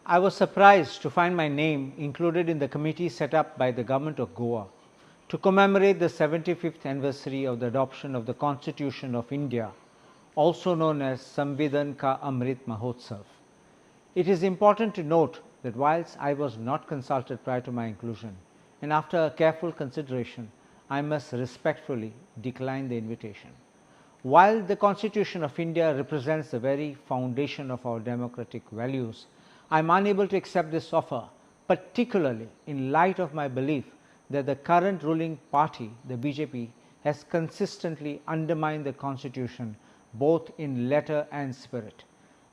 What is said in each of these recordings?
I was surprised to find my name included in the committee set up by the Government of Goa to commemorate the 75th anniversary of the adoption of the Constitution of India, also known as Samvidhan Ka Amrit Mahotsav. It is important to note that whilst I was not consulted prior to my inclusion, and after a careful consideration, I must respectfully decline the invitation. While the Constitution of India represents the very foundation of our democratic values, I am unable to accept this offer, particularly in light of my belief that the current ruling party, the BJP, has consistently undermined the Constitution both in letter and spirit.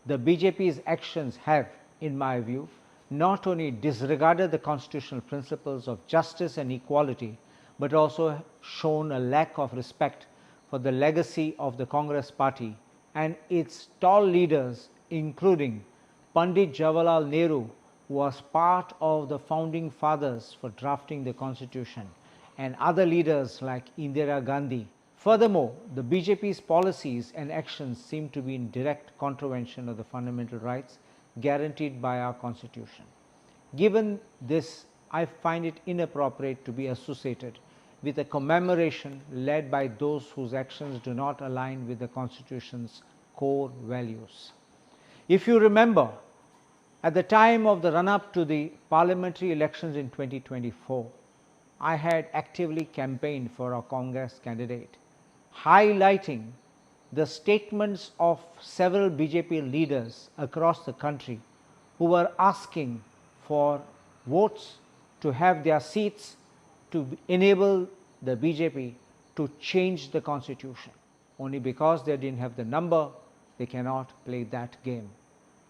The BJP's actions have, in my view, not only disregarded the constitutional principles of justice and equality, but also shown a lack of respect for the legacy of the Congress party and its tall leaders, including Pandit Jawaharlal Nehru, who was part of the founding fathers for drafting the Constitution, and other leaders like Indira Gandhi. Furthermore, the BJP's policies and actions seem to be in direct contravention of the fundamental rights guaranteed by our Constitution. Given this, I find it inappropriate to be associated with a commemoration led by those whose actions do not align with the Constitution's core values. If you remember, at the time of the run-up to the parliamentary elections in 2024, I had actively campaigned for our Congress candidate, highlighting the statements of several BJP leaders across the country who were asking for votes to have their seats to enable the BJP to change the Constitution. Only because they didn't have the number, they cannot play that game.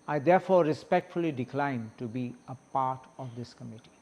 I therefore respectfully decline to be a part of this committee.